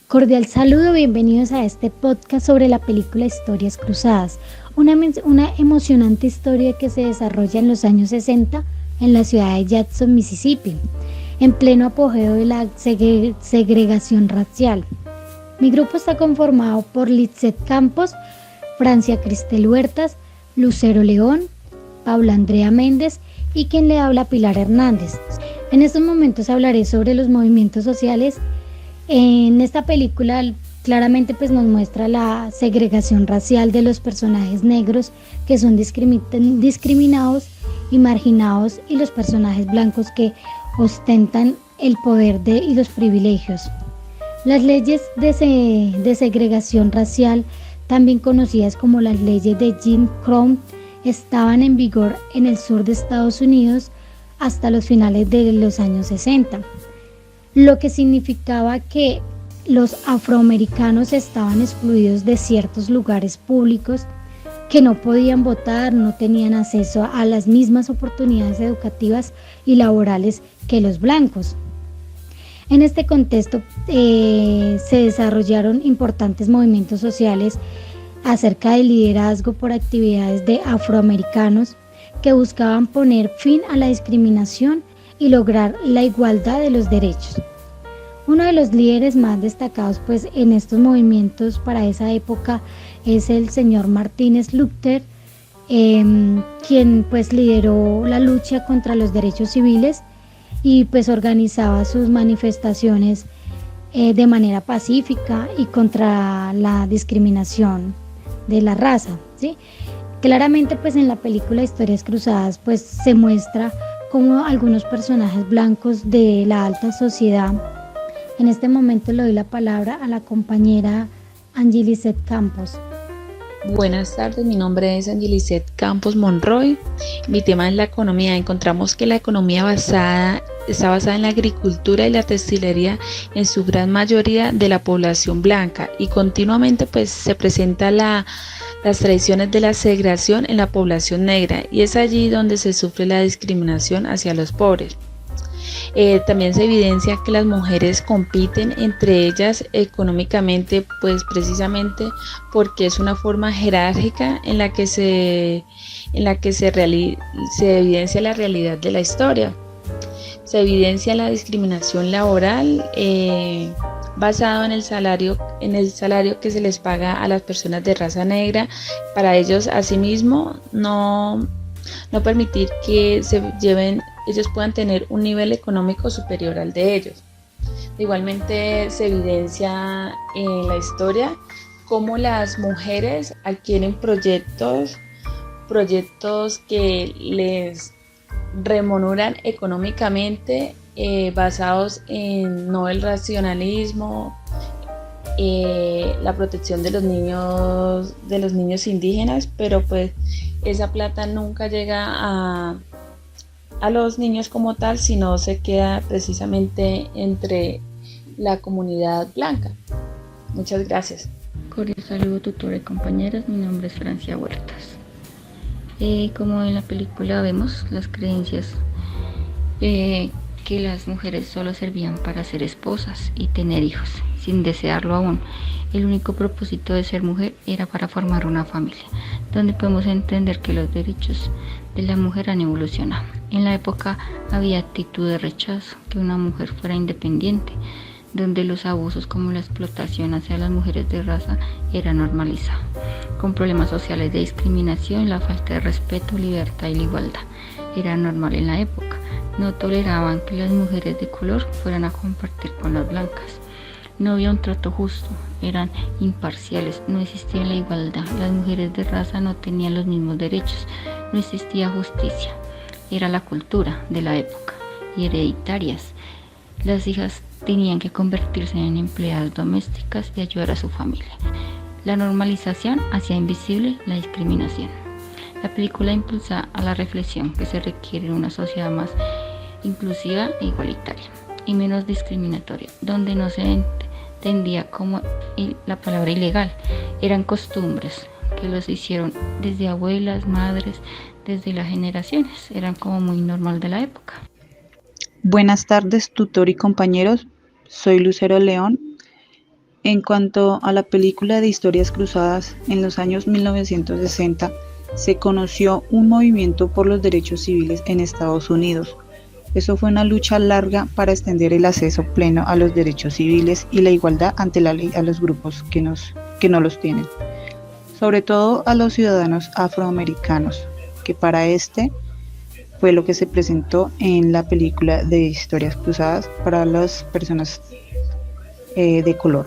Cordial saludo, bienvenidos a este podcast sobre la película Historias Cruzadas, una emocionante historia que se desarrolla en los años 60 en la ciudad de Jackson, Mississippi, en pleno apogeo de la segregación racial. Mi grupo está conformado por Litzeth Campos, Francia Cristel Huertas, Lucero León, Paula Andrea Méndez y quien le habla Pilar Hernández. En estos momentos hablaré sobre los movimientos sociales. En esta película claramente nos muestra la segregación racial de los personajes negros que son discriminados y marginados, y los personajes blancos que ostentan el poder y los privilegios. Las leyes de segregación racial, también conocidas como las leyes de Jim Crow, estaban en vigor en el sur de Estados Unidos hasta los finales de los años 60. Lo que significaba que los afroamericanos estaban excluidos de ciertos lugares públicos, que no podían votar, no tenían acceso a las mismas oportunidades educativas y laborales que los blancos. En este contexto se desarrollaron importantes movimientos sociales acerca del liderazgo por actividades de afroamericanos que buscaban poner fin a la discriminación y lograr la igualdad de los derechos. Uno de los líderes más destacados en estos movimientos para esa época es el señor Martin Luther, quien lideró la lucha contra los derechos civiles y organizaba sus manifestaciones de manera pacífica y contra la discriminación de la raza, ¿sí? Claramente en la película Historias Cruzadas se muestra cómo algunos personajes blancos de la alta sociedad. En este momento le doy la palabra a la compañera Litzeth Campos. Buenas tardes, mi nombre es Litzeth Campos Monroy. Mi tema es la economía. Encontramos que la economía está basada en la agricultura y la textilería en su gran mayoría de la población blanca, y continuamente se presenta las tradiciones de la segregación en la población negra, y es allí donde se sufre la discriminación hacia los pobres. También se evidencia que las mujeres compiten entre ellas económicamente, precisamente porque es una forma jerárquica en la que se evidencia la realidad de la historia. Se evidencia la discriminación laboral basado en el salario que se les paga a las personas de raza negra. Para ellos, asimismo, no permitir que ellos puedan tener un nivel económico superior al de ellos. Igualmente se evidencia en la historia cómo las mujeres adquieren proyectos que les remuneran económicamente, basados en no el racionalismo, la protección de los niños indígenas, pero esa plata nunca llega a los niños como tal, sino se queda precisamente entre la comunidad blanca. Muchas gracias. Cordial saludo, tutor y compañeras. Mi nombre es Francia Huertas. Como en la película vemos, las creencias que las mujeres solo servían para ser esposas y tener hijos, sin desearlo aún. El único propósito de ser mujer era para formar una familia, donde podemos entender que los derechos de la mujer han evolucionado. En la época había actitud de rechazo, que una mujer fuera independiente, donde los abusos como la explotación hacia las mujeres de raza era normalizado, con problemas sociales de discriminación, la falta de respeto, libertad y la igualdad. Era normal en la época. No toleraban que las mujeres de color fueran a compartir con las blancas. No había un trato justo, eran imparciales, no existía la igualdad, las mujeres de raza no tenían los mismos derechos, no existía justicia. Era la cultura de la época y hereditarias. Las hijas tenían que convertirse en empleadas domésticas y ayudar a su familia. La normalización hacía invisible la discriminación. La película impulsa a la reflexión que se requiere en una sociedad más inclusiva e igualitaria y menos discriminatoria, donde no se entendía como la palabra ilegal. Eran costumbres que los hicieron desde abuelas, madres, desde las generaciones. Eran como muy normal de la época. Buenas tardes, tutor y compañeros. Soy Lucero León. En cuanto a la película de Historias Cruzadas, en los años 1960 se conoció un movimiento por los derechos civiles en Estados Unidos. Eso fue una lucha larga para extender el acceso pleno a los derechos civiles y la igualdad ante la ley a los grupos que no los tienen, sobre todo a los ciudadanos afroamericanos, que para este fue lo que se presentó en la película de Historias Cruzadas para las personas de color.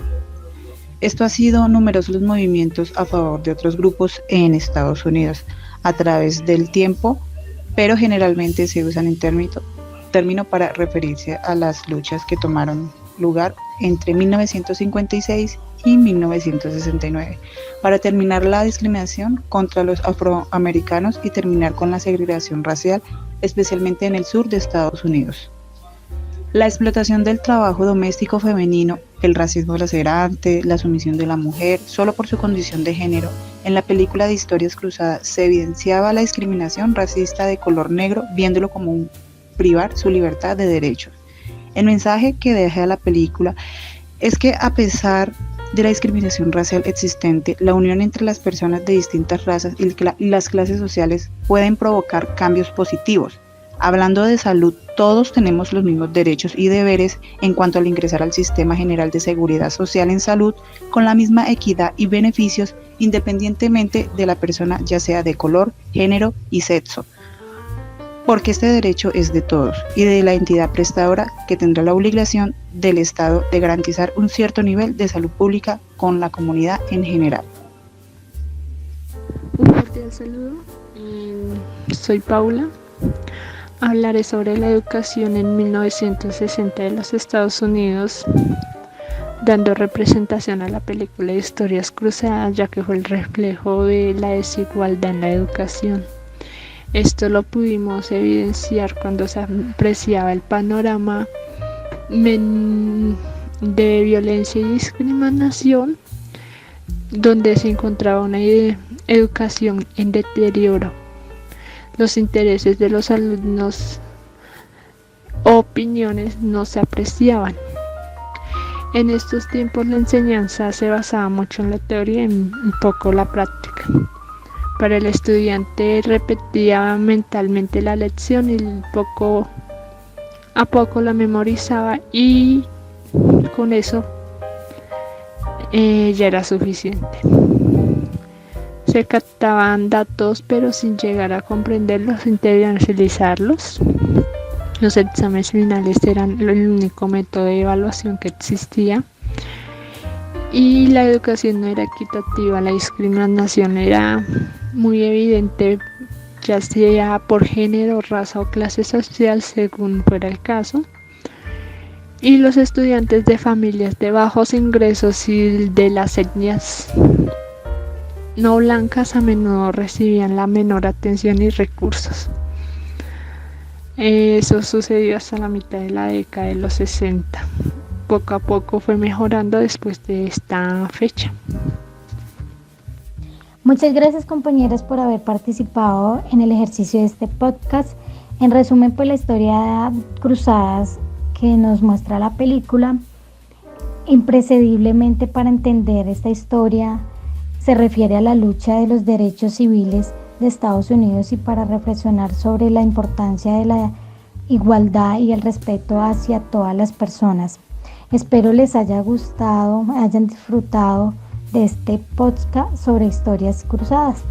Esto ha sido numerosos los movimientos a favor de otros grupos en Estados Unidos a través del tiempo, pero generalmente se usan en término para referirse a las luchas que tomaron lugar entre 1956 y 1969 para terminar la discriminación contra los afroamericanos y terminar con la segregación racial, especialmente en el sur de Estados Unidos. La explotación del trabajo doméstico femenino, el racismo lacerante, la sumisión de la mujer solo por su condición de género. En la película de Historias Cruzadas se evidenciaba la discriminación racista de color negro, viéndolo como un privar su libertad de derechos. El mensaje que deja la película es que a pesar de la discriminación racial existente, la unión entre las personas de distintas razas y las clases sociales pueden provocar cambios positivos. Hablando de salud, todos tenemos los mismos derechos y deberes en cuanto al ingresar al Sistema General de Seguridad Social en Salud con la misma equidad y beneficios independientemente de la persona, ya sea de color, género y sexo, porque este derecho es de todos y de la entidad prestadora, que tendrá la obligación del Estado de garantizar un cierto nivel de salud pública con la comunidad en general. Un cordial saludo, soy Paula. Hablaré sobre la educación en 1960 de los Estados Unidos, dando representación a la película de Historias Cruzadas, ya que fue el reflejo de la desigualdad en la educación. Esto lo pudimos evidenciar cuando se apreciaba el panorama de violencia y discriminación, donde se encontraba una educación en deterioro. Los intereses de los alumnos o opiniones no se apreciaban. En estos tiempos la enseñanza se basaba mucho en la teoría y un poco la práctica. Para el estudiante repetía mentalmente la lección y poco a poco la memorizaba y con eso ya era suficiente. Se captaban datos pero sin llegar a comprenderlos, interiorizarlos. Los exámenes finales eran el único método de evaluación que existía y la educación no era equitativa, la discriminación era muy evidente, ya sea por género, raza o clase social, según fuera el caso. Y los estudiantes de familias de bajos ingresos y de las etnias no blancas a menudo recibían la menor atención y recursos. Eso sucedió hasta la mitad de la década de los 60. Poco a poco fue mejorando después de esta fecha. Muchas gracias, compañeros, por haber participado en el ejercicio de este podcast. En resumen, pues la historia Cruzadas que nos muestra la película, imprescindiblemente para entender esta historia, se refiere a la lucha de los derechos civiles de Estados Unidos y para reflexionar sobre la importancia de la igualdad y el respeto hacia todas las personas. Espero les haya gustado, hayan disfrutado de este podcast sobre Historias Cruzadas.